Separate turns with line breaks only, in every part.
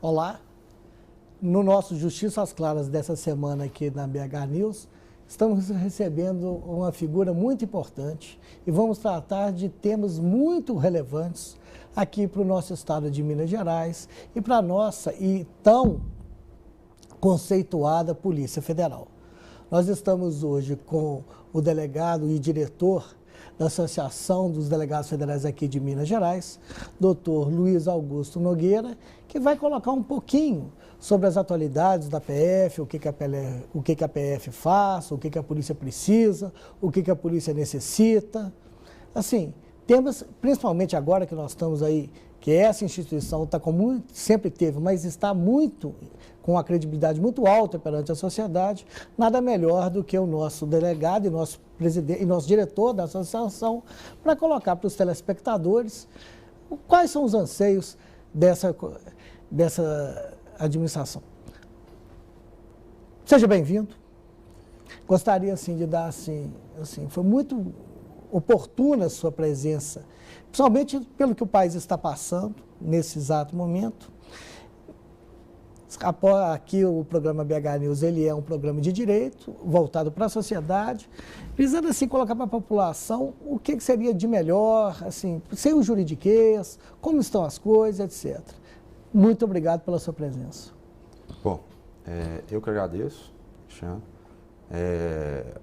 Olá, no nosso Justiça às Claras dessa semana aqui na BH News, estamos recebendo uma figura muito importante e vamos tratar de temas muito relevantes aqui para o nosso estado de Minas Gerais e para a nossa e tão conceituada Polícia Federal. Nós estamos hoje com o delegado e diretor da Associação dos Delegados Federais aqui de Minas Gerais, Dr. Luiz Augusto Nogueira, que vai colocar um pouquinho sobre as atualidades da PF, o que a PF faz, o que a polícia precisa, o que a polícia necessita. Assim, temas, principalmente agora que nós estamos aí, que essa instituição está sempre teve, mas está com uma credibilidade muito alta perante a sociedade, nada melhor do que o nosso delegado e nosso presidente e nosso diretor da associação para colocar para os telespectadores quais são os anseios dessa administração. Seja bem-vindo. Gostaria assim de dar foi muito oportuna a sua presença, principalmente pelo que o país está passando nesse exato momento. Aqui o programa BH News, ele é um programa de direito, voltado para a sociedade, visando assim colocar para a população o que seria de melhor, assim, sem o juridiquês, como estão as coisas, etc. Muito obrigado pela sua presença.
Bom, eu que agradeço, Cristiano,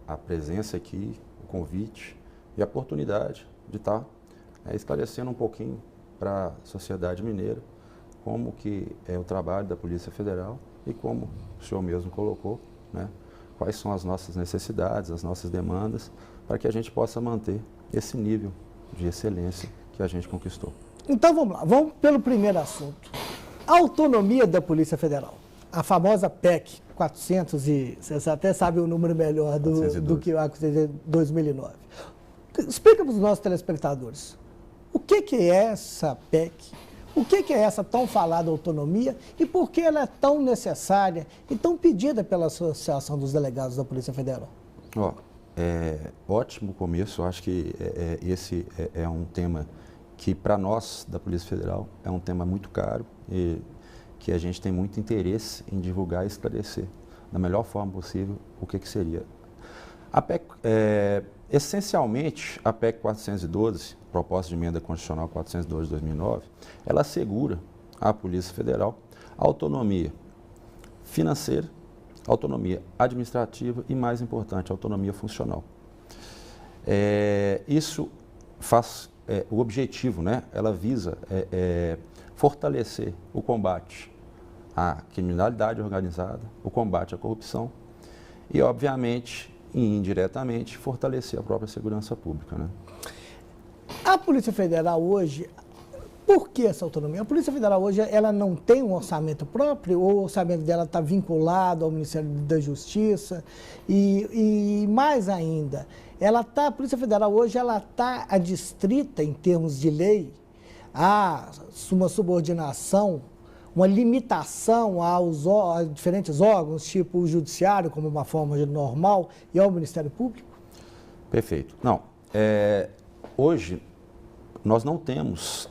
a presença aqui, o convite e a oportunidade de estar esclarecendo um pouquinho para a sociedade mineira como que é o trabalho da Polícia Federal e como o senhor mesmo colocou, né, quais são as nossas necessidades, as nossas demandas, para que a gente possa manter esse nível de excelência que a gente conquistou.
Então vamos lá, vamos pelo primeiro assunto. A autonomia da Polícia Federal, a famosa PEC 400 e você até sabe o número melhor do que a 2009. Explica para os nossos telespectadores, o que é essa PEC? O que é essa tão falada autonomia e por que ela é tão necessária e tão pedida pela Associação dos Delegados da Polícia Federal?
Ótimo começo. Eu acho que esse é um tema que, para nós, da Polícia Federal, é um tema muito caro e que a gente tem muito interesse em divulgar e esclarecer da melhor forma possível o que seria. A PEC, essencialmente, a PEC 412, proposta de emenda constitucional 412 de 2009, ela assegura à Polícia Federal autonomia financeira, autonomia administrativa e, mais importante, autonomia funcional. Isso faz o objetivo, né? Ela visa fortalecer o combate à criminalidade organizada, o combate à corrupção e, obviamente, e indiretamente, fortalecer a própria segurança pública, né?
A Polícia Federal hoje, por que essa autonomia? A Polícia Federal hoje, ela não tem um orçamento próprio, ou o orçamento dela está vinculado ao Ministério da Justiça, e mais ainda, a Polícia Federal hoje, ela está adstrita em termos de lei a uma subordinação, uma limitação a diferentes órgãos, tipo o Judiciário, como uma forma normal, e ao Ministério Público?
Perfeito. Não, hoje nós não temos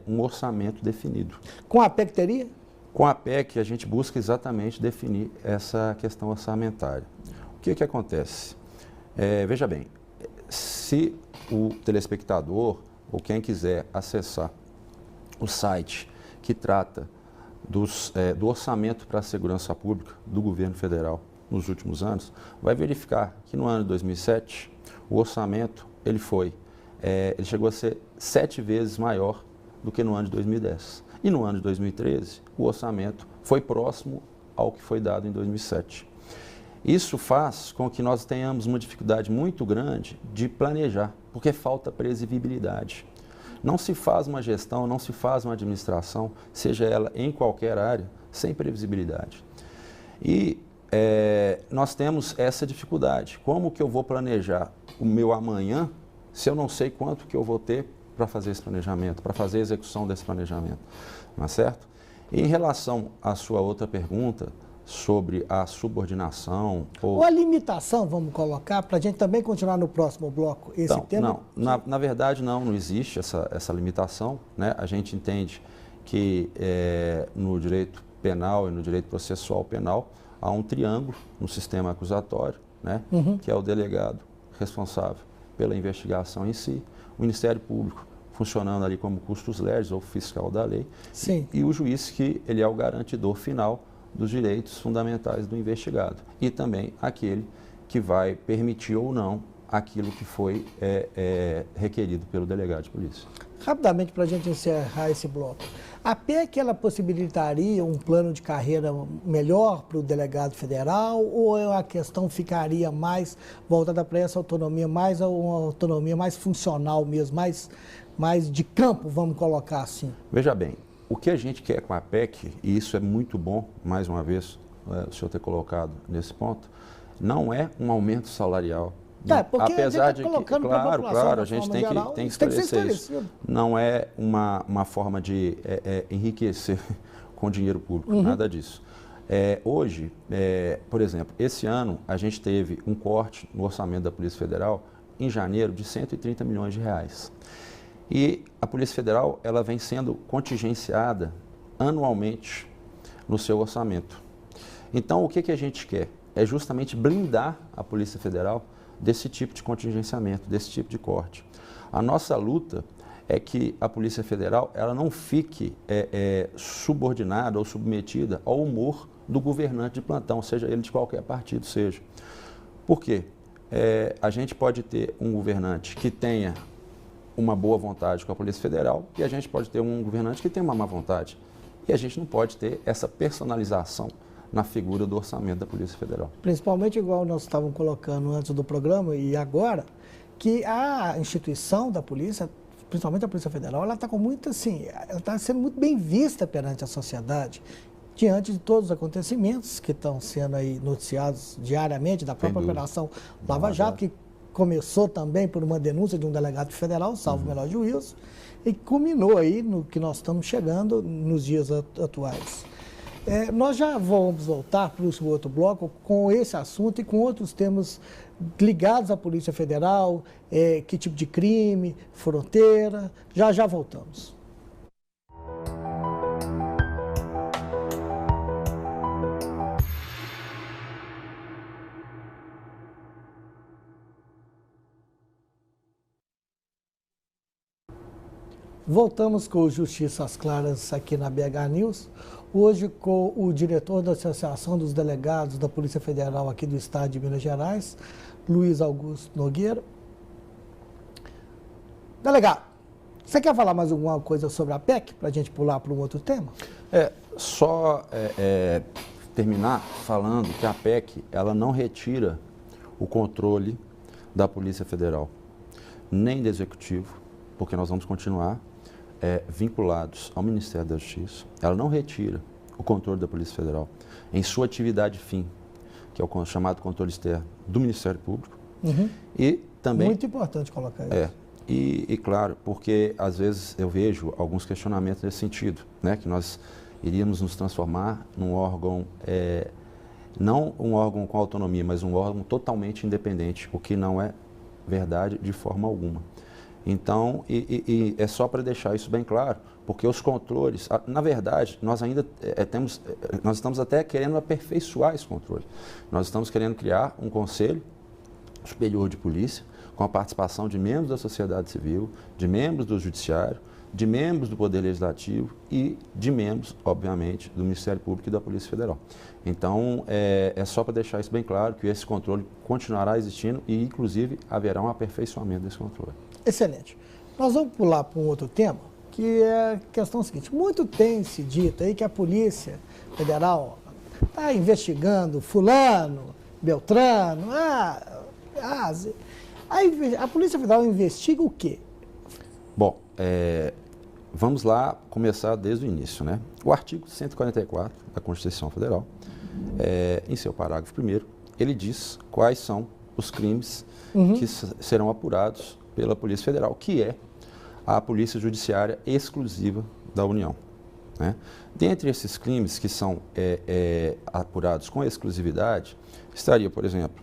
um orçamento definido.
Com a PEC teria?
Com a PEC a gente busca exatamente definir essa questão orçamentária. O que acontece? Veja bem, se o telespectador ou quem quiser acessar o site que trata do orçamento para a segurança pública do governo federal nos últimos anos, vai verificar que no ano de 2007 o orçamento ele chegou a ser 7 vezes maior do que no ano de 2010. E no ano de 2013 o orçamento foi próximo ao que foi dado em 2007. Isso faz com que nós tenhamos uma dificuldade muito grande de planejar, porque falta previsibilidade. Não se faz uma gestão, não se faz uma administração, seja ela em qualquer área, sem previsibilidade. E nós temos essa dificuldade. Como que eu vou planejar o meu amanhã se eu não sei quanto que eu vou ter para fazer esse planejamento, para fazer a execução desse planejamento, não é certo? E em relação à sua outra pergunta sobre a subordinação...
Ou a limitação, vamos colocar, para a gente também continuar no próximo bloco esse tema?
Não, na verdade não existe essa limitação, né? A gente entende que no direito penal e no direito processual penal há um triângulo no sistema acusatório, né, que é o delegado responsável pela investigação em si, o Ministério Público funcionando ali como custos legis ou fiscal da lei, e o juiz que ele é o garantidor final dos direitos fundamentais do investigado e também aquele que vai permitir ou não aquilo que foi requerido pelo delegado de polícia.
Rapidamente, para a gente encerrar esse bloco, a PEC ela possibilitaria um plano de carreira melhor para o delegado federal ou a questão ficaria mais voltada para essa autonomia, mais uma autonomia mais funcional mesmo, mais de campo, vamos colocar assim?
Veja bem, o que a gente quer com a PEC, e isso é muito bom, mais uma vez, o senhor ter colocado nesse ponto, não é um aumento salarial.
Porque
apesar
a gente tá colocando para a população,
claro, a gente tem que esclarecer isso. Não é uma forma de enriquecer com dinheiro público, nada disso. Hoje, por exemplo, esse ano a gente teve um corte no orçamento da Polícia Federal em janeiro de 130 milhões de reais. E a Polícia Federal ela vem sendo contingenciada anualmente no seu orçamento. Então, o que a gente quer? É justamente blindar a Polícia Federal desse tipo de contingenciamento, desse tipo de corte. A nossa luta é que a Polícia Federal ela não fique subordinada ou submetida ao humor do governante de plantão, seja ele de qualquer partido seja. Por quê? A gente pode ter um governante que tenha uma boa vontade com a Polícia Federal e a gente pode ter um governante que tenha uma má vontade. E a gente não pode ter essa personalização na figura do orçamento da Polícia Federal.
Principalmente igual nós estávamos colocando antes do programa e agora, que a instituição da polícia, principalmente a Polícia Federal, ela está com muito assim, ela está sendo muito bem vista perante a sociedade, diante de todos os acontecimentos que estão sendo aí noticiados diariamente, da própria Operação Lava Jato, que começou também por uma denúncia de um delegado federal, salvo o melhor juízo, e culminou aí no que nós estamos chegando nos dias atuais. Nós já vamos voltar para o outro bloco com esse assunto e com outros temas ligados à Polícia Federal, que tipo de crime, fronteira. Já voltamos. Voltamos com o Justiça às Claras aqui na BH News. Hoje com o diretor da Associação dos Delegados da Polícia Federal aqui do Estado de Minas Gerais, Luiz Augusto Nogueira. Delegado, você quer falar mais alguma coisa sobre a PEC, para a gente pular para um outro tema?
Terminar falando que a PEC ela não retira o controle da Polícia Federal, nem do Executivo, porque nós vamos continuar vinculados ao Ministério da Justiça. Ela não retira o controle da Polícia Federal em sua atividade fim, que é o chamado controle externo do Ministério Público. E também,
muito importante colocar isso.
E claro, porque às vezes eu vejo alguns questionamentos nesse sentido, né, que nós iríamos nos transformar num órgão, não um órgão com autonomia, mas um órgão totalmente independente, o que não é verdade de forma alguma. Então, e é só para deixar isso bem claro, porque os controles, na verdade, nós ainda nós estamos até querendo aperfeiçoar esse controle. Nós estamos querendo criar um Conselho Superior de Polícia, com a participação de membros da sociedade civil, de membros do Judiciário, de membros do Poder Legislativo e de membros, obviamente, do Ministério Público e da Polícia Federal. Então, é só para deixar isso bem claro que esse controle continuará existindo e, inclusive, haverá um aperfeiçoamento desse controle.
Excelente. Nós vamos pular para um outro tema, que é a questão seguinte. Muito tem se dito aí que a Polícia Federal está investigando fulano, Beltrano, a Polícia Federal investiga o quê?
Bom, vamos lá começar desde o início, né? O artigo 144 da Constituição Federal, em seu parágrafo 1º, ele diz quais são os crimes que serão apurados pela Polícia Federal, que é a Polícia Judiciária exclusiva da União, né? Dentre esses crimes que são apurados com exclusividade, estaria, por exemplo,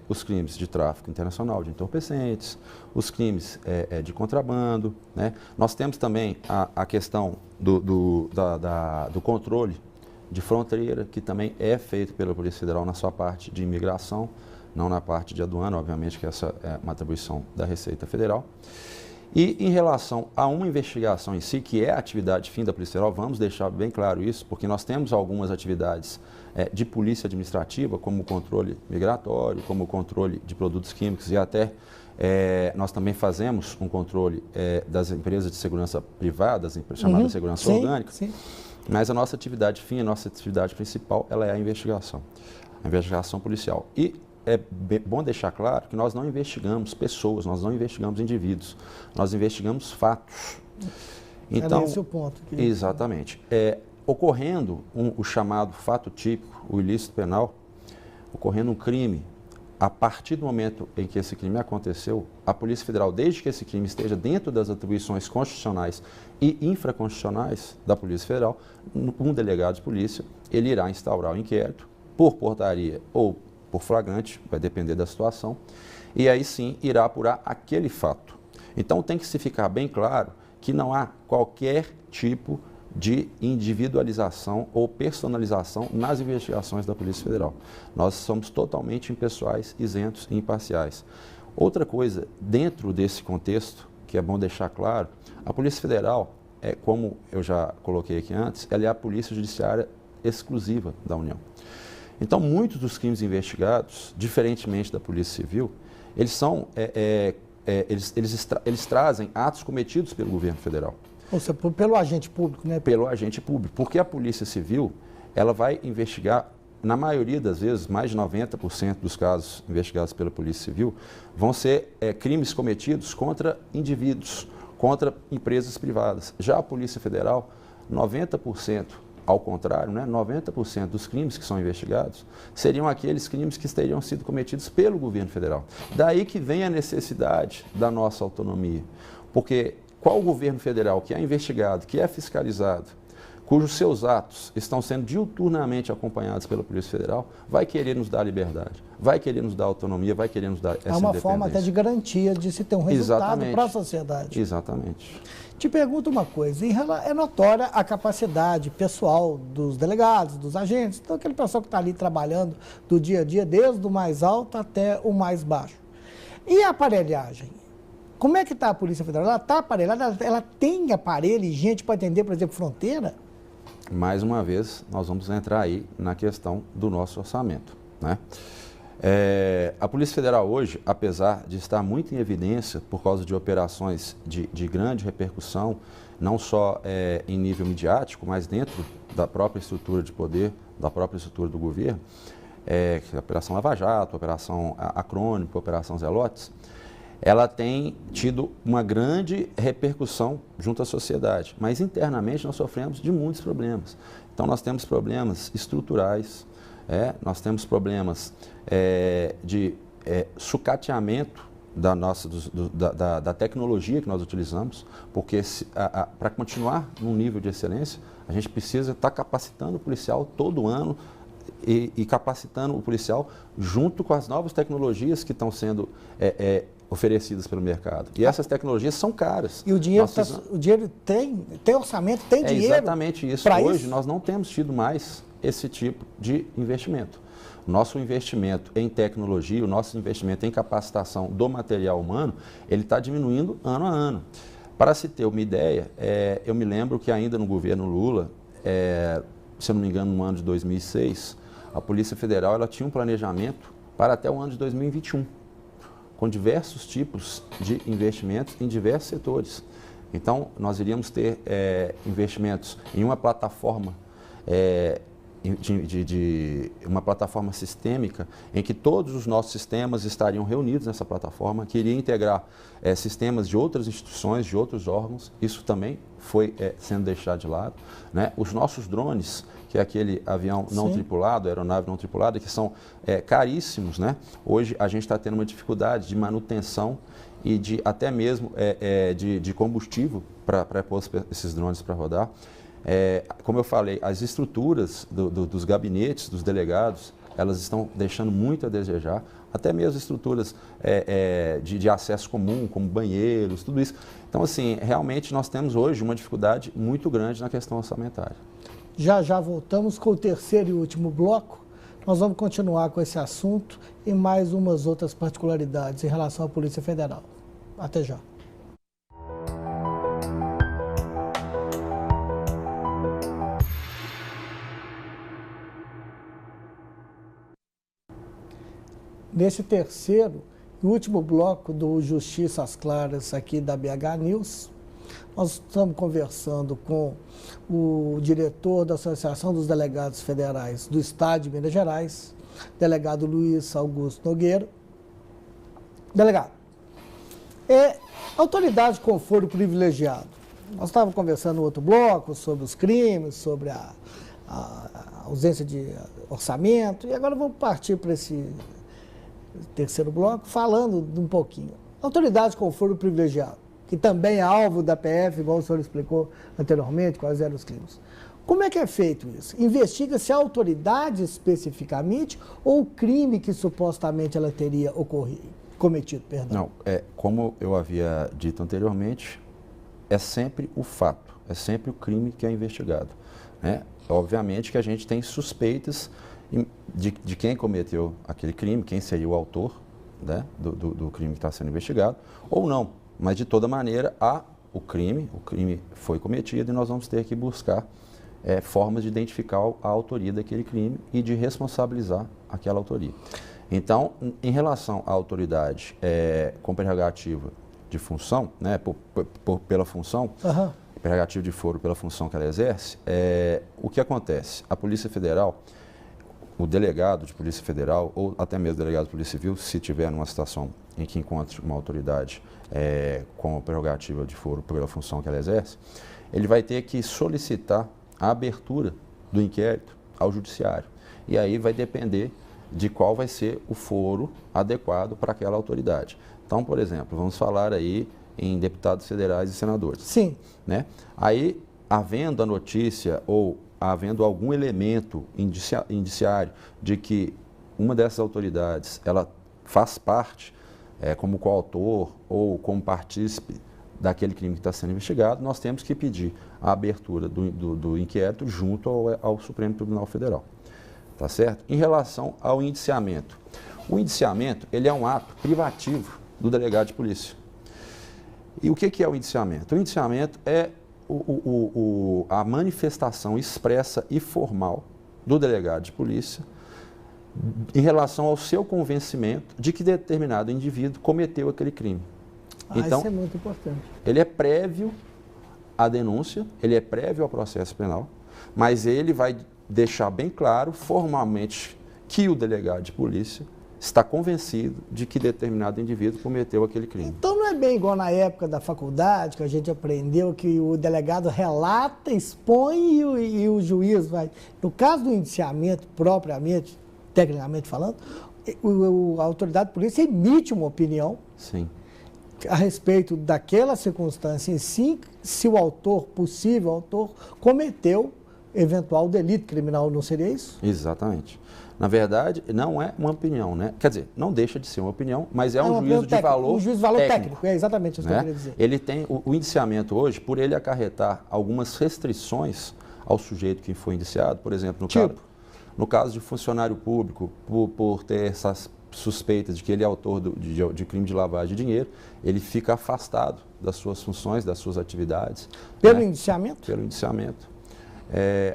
os crimes de tráfico internacional de entorpecentes, os crimes de contrabando, né? Nós temos também a questão do controle de fronteira, que também é feito pela Polícia Federal na sua parte de imigração, não na parte de aduana, obviamente que essa é uma atribuição da Receita Federal. E em relação a uma investigação em si, que é a atividade fim da Polícia Federal, vamos deixar bem claro isso, porque nós temos algumas atividades de polícia administrativa, como o controle migratório, como o controle de produtos químicos e até nós também fazemos um controle das empresas de segurança privadas, chamada segurança orgânica, sim. Mas a nossa atividade fim, a nossa atividade principal, ela é a investigação policial. E é bom deixar claro que nós não investigamos pessoas, nós não investigamos indivíduos, nós investigamos fatos. Então,
esse é o ponto.
Exatamente. Ocorrendo o chamado fato típico, o ilícito penal, ocorrendo um crime, a partir do momento em que esse crime aconteceu, a Polícia Federal, desde que esse crime esteja dentro das atribuições constitucionais e infraconstitucionais da Polícia Federal, um delegado de polícia, ele irá instaurar o inquérito por portaria ou por flagrante, vai depender da situação, e aí sim irá apurar aquele fato. Então tem que se ficar bem claro que não há qualquer tipo de individualização ou personalização nas investigações da Polícia Federal. Nós somos totalmente impessoais, isentos e imparciais. Outra coisa, dentro desse contexto, que é bom deixar claro, a Polícia Federal, como eu já coloquei aqui antes, ela é a polícia judiciária exclusiva da União. Então, muitos dos crimes investigados, diferentemente da Polícia Civil, eles trazem atos cometidos pelo governo federal.
Ou seja, pelo agente público, né?
Pelo agente público, porque a Polícia Civil, ela vai investigar, na maioria das vezes, mais de 90% dos casos investigados pela Polícia Civil, vão ser crimes cometidos contra indivíduos, contra empresas privadas. Já a Polícia Federal, 90%, ao contrário, né, 90% dos crimes que são investigados seriam aqueles crimes que teriam sido cometidos pelo governo federal. Daí que vem a necessidade da nossa autonomia, porque qual governo federal que é investigado, que é fiscalizado, cujos seus atos estão sendo diuturnamente acompanhados pela Polícia Federal, vai querer nos dar liberdade, vai querer nos dar autonomia, vai querer nos dar essa independência.
É uma forma até de garantia de se ter um resultado para a sociedade.
Exatamente.
Te pergunto uma coisa, é notória a capacidade pessoal dos delegados, dos agentes, então aquele pessoal que está ali trabalhando do dia a dia, desde o mais alto até o mais baixo. E a aparelhagem? Como é que está a Polícia Federal? Ela está aparelhada? Ela tem aparelho e gente para atender, por exemplo, fronteira?
Mais uma vez, nós vamos entrar aí na questão do nosso orçamento, né? A Polícia Federal hoje, apesar de estar muito em evidência por causa de operações de grande repercussão, não só em nível midiático, mas dentro da própria estrutura de poder, da própria estrutura do governo, a Operação Lava Jato, a Operação Acrônico, a Operação Zelotes, ela tem tido uma grande repercussão junto à sociedade, mas internamente nós sofremos de muitos problemas. Então nós temos problemas estruturais, nós temos problemas de sucateamento da tecnologia que nós utilizamos, porque para continuar num nível de excelência, a gente precisa estar capacitando o policial todo ano e capacitando o policial junto com as novas tecnologias que estão sendo oferecidas pelo mercado. E essas tecnologias são caras.
E o dinheiro, o dinheiro tem orçamento, tem dinheiro?
Exatamente isso. Hoje nós não temos tido mais esse tipo de investimento. Nosso investimento em tecnologia, o nosso investimento em capacitação do material humano, ele está diminuindo ano a ano. Para se ter uma ideia, eu me lembro que ainda no governo Lula, se eu não me engano, no ano de 2006, a Polícia Federal ela tinha um planejamento para até o ano de 2021, com diversos tipos de investimentos em diversos setores. Então, nós iríamos ter investimentos em uma plataforma uma plataforma sistêmica em que todos os nossos sistemas estariam reunidos nessa plataforma, que iria integrar sistemas de outras instituições, de outros órgãos. Isso também foi sendo deixado de lado, né? Os nossos drones, que é aquele avião não tripulado, aeronave não tripulada, que são caríssimos, né? Hoje a gente está tendo uma dificuldade de manutenção e até mesmo de combustível para pôr esses drones para rodar. Como eu falei, as estruturas dos gabinetes, dos delegados, elas estão deixando muito a desejar, até mesmo estruturas de acesso comum, como banheiros, tudo isso. Então, assim, realmente nós temos hoje uma dificuldade muito grande na questão orçamentária.
Já já voltamos com o terceiro e último bloco. Nós vamos continuar com esse assunto e mais umas outras particularidades em relação à Polícia Federal. Até já. Nesse terceiro e último bloco do Justiça às Claras aqui da BH News, nós estamos conversando com o diretor da Associação dos Delegados Federais do Estado de Minas Gerais, delegado Luiz Augusto Nogueira. Delegado, autoridade com foro privilegiado. Nós estávamos conversando no outro bloco sobre os crimes, sobre a ausência de orçamento, e agora vamos partir para esse terceiro bloco falando de um pouquinho. Autoridade com foro privilegiado, que também é alvo da PF, igual o senhor explicou anteriormente, quais eram os crimes. Como é que é feito isso? Investiga-se a autoridade especificamente ou o crime que supostamente ela teria cometido? Perdão.
Não, como eu havia dito anteriormente, é sempre o fato, é sempre o crime que é investigado, né? Obviamente que a gente tem suspeitas de quem cometeu aquele crime, quem seria o autor, né, do crime que está sendo investigado, ou não. Mas, de toda maneira, o crime foi cometido e nós vamos ter que buscar formas de identificar a autoria daquele crime e de responsabilizar aquela autoria. Então, em relação à autoridade com prerrogativa de função, né, pela função, prerrogativa de foro pela função que ela exerce, o que acontece? A Polícia Federal, o delegado de Polícia Federal, ou até mesmo o delegado de Polícia Civil, se tiver numa situação em que encontre uma autoridade com prerrogativa de foro pela função que ela exerce, ele vai ter que solicitar a abertura do inquérito ao judiciário. E aí vai depender de qual vai ser o foro adequado para aquela autoridade. Então, por exemplo, vamos falar aí em deputados federais e senadores.
Sim.
Né? Aí, havendo a notícia ou havendo algum elemento indiciário de que uma dessas autoridades ela faz parte como coautor ou como partícipe daquele crime que está sendo investigado, nós temos que pedir a abertura do inquérito junto ao Supremo Tribunal Federal. Tá certo? Em relação ao indiciamento. O indiciamento ele é um ato privativo do delegado de polícia. E o que é o indiciamento? O indiciamento é a manifestação expressa e formal do delegado de polícia em relação ao seu convencimento de que determinado indivíduo cometeu aquele crime. Então,
isso é muito importante.
Ele é prévio à denúncia, ele é prévio ao processo penal, mas ele vai deixar bem claro, formalmente, que o delegado de polícia está convencido de que determinado indivíduo cometeu aquele crime.
Então não é bem igual na época da faculdade, que a gente aprendeu que o delegado relata, expõe e o juiz vai... No caso do indiciamento, propriamente, tecnicamente falando, a autoridade de polícia emite uma opinião.
Sim.
A respeito daquela circunstância em si, se o autor, possível autor, cometeu eventual delito criminal, não seria isso?
Exatamente. Na verdade, não é uma opinião, né? Quer dizer, não deixa de ser uma opinião, mas é um juízo de valor técnico. Um juízo de valor técnico,
é exatamente isso que eu queria dizer.
Ele tem o indiciamento hoje, por ele acarretar algumas restrições ao sujeito que foi indiciado, por exemplo, no caso de funcionário público, por ter essas suspeitas de que ele é autor de crime de lavagem de dinheiro, ele fica afastado das suas funções, das suas atividades.
Pelo indiciamento?
Pelo indiciamento.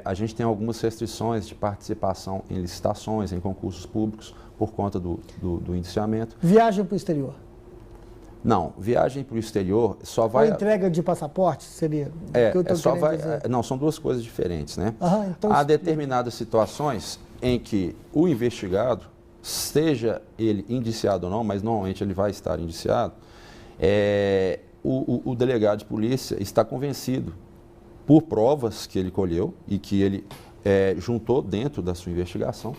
A gente tem algumas restrições de participação em licitações, em concursos públicos, por conta do indiciamento.
Viagem para o exterior?
Não, viagem para o exterior só vai...
Ou entrega de passaporte seria?
Não, são duas coisas diferentes, né?
Então
há determinadas situações em que o investigado, seja ele indiciado ou não, mas normalmente ele vai estar indiciado, o delegado de polícia está convencido por provas que ele colheu e que ele juntou dentro da sua investigação,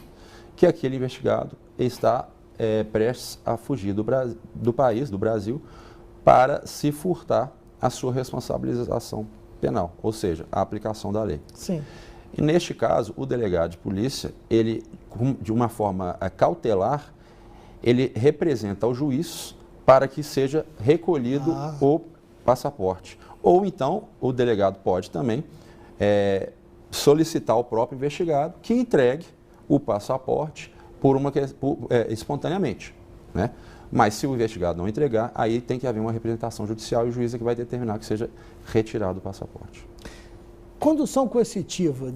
que aquele investigado está prestes a fugir do país, do Brasil, para se furtar a sua responsabilização penal, ou seja, a aplicação da lei.
Sim.
E neste caso, o delegado de polícia, ele, de uma forma cautelar, ele representa ao juiz para que seja recolhido o passaporte. Ou então, o delegado pode também solicitar ao próprio investigado que entregue o passaporte espontaneamente, né? Mas se o investigado não entregar, aí tem que haver uma representação judicial e o juiz é que vai determinar que seja retirado o passaporte.
Condução coercitiva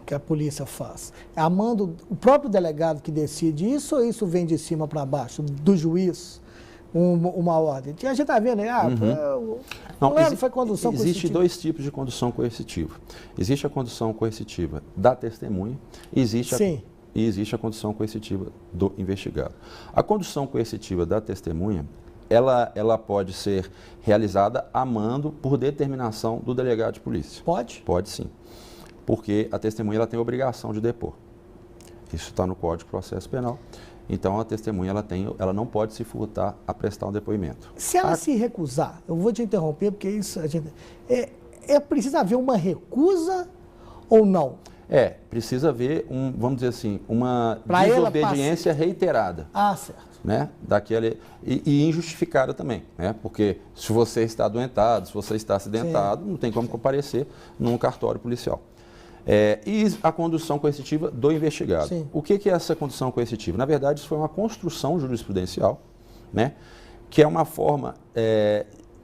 que a polícia faz, é a mando o próprio delegado que decide isso ou isso vem de cima para baixo, do juiz, uma ordem? A gente está vendo aí, foi condução coercitiva.
Existe dois tipos de condução coercitiva. Existe a condução coercitiva da testemunha e existe a condução coercitiva do investigado. A condução coercitiva da testemunha, ela pode ser realizada a mando por determinação do delegado de polícia.
Pode?
Pode sim, porque a testemunha ela tem a obrigação de depor. Isso está no Código de Processo Penal. Então, a testemunha ela não pode se furtar a prestar um depoimento.
Se ela se recusar, eu vou te interromper, porque isso precisa haver uma recusa ou não?
Precisa haver, vamos dizer assim, uma desobediência reiterada.
Certo.
Né, e injustificada também, né, porque se você está adoentado, se você está acidentado, não tem como comparecer num cartório policial. E a condução coercitiva do investigado.
Sim.
O que é essa condução coercitiva? Na verdade, isso foi uma construção jurisprudencial, né, que é uma forma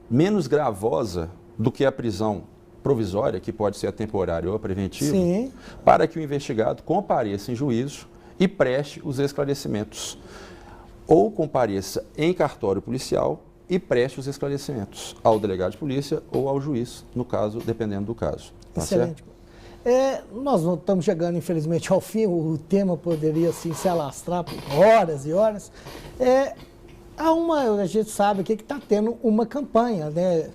menos gravosa do que a prisão provisória, que pode ser a temporária ou a preventiva,
Sim.
para que o investigado compareça em juízo e preste os esclarecimentos. Ou compareça em cartório policial e preste os esclarecimentos ao delegado de polícia ou ao juiz, no caso, dependendo do caso. Tá
Excelente. Nós não estamos chegando, infelizmente, ao fim, o tema poderia assim, se alastrar por horas e horas. A gente sabe aqui que está tendo uma campanha, né,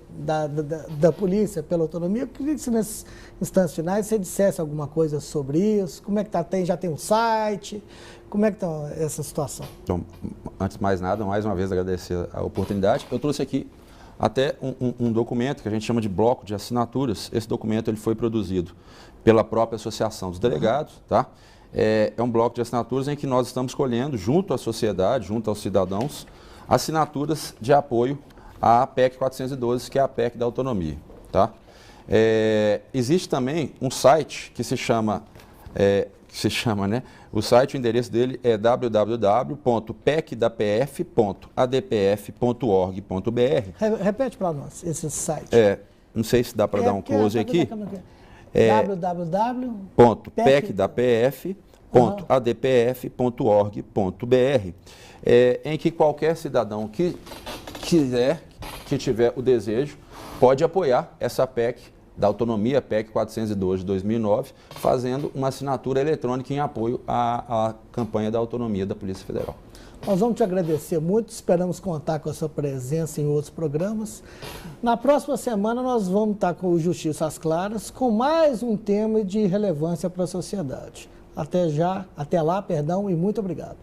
da polícia pela autonomia. Eu queria que nessas instâncias finais você dissesse alguma coisa sobre isso, como é que está, já tem um site, como é que está essa situação?
Então, antes de mais nada, mais uma vez agradecer a oportunidade. Eu trouxe aqui até um documento que a gente chama de bloco de assinaturas. Esse documento ele foi produzido pela própria Associação dos Delegados, tá? É um bloco de assinaturas em que nós estamos colhendo, junto à sociedade, junto aos cidadãos, assinaturas de apoio à PEC 412, que é a PEC da autonomia, tá? Existe também um site que se chama, né? O site, o endereço dele é www.pecdapf.adpf.org.br.
Repete para nós esse site.
Não sei se dá para dar um close aqui.
www.pecdapf.adpf.org.br.
Em que qualquer cidadão que tiver o desejo, pode apoiar essa PEC da autonomia, PEC 412 de 2009, fazendo uma assinatura eletrônica em apoio à campanha da autonomia da Polícia Federal.
Nós vamos te agradecer muito, esperamos contar com a sua presença em outros programas. Na próxima semana nós vamos estar com o Justiça às Claras, com mais um tema de relevância para a sociedade. Até lá, e muito obrigado.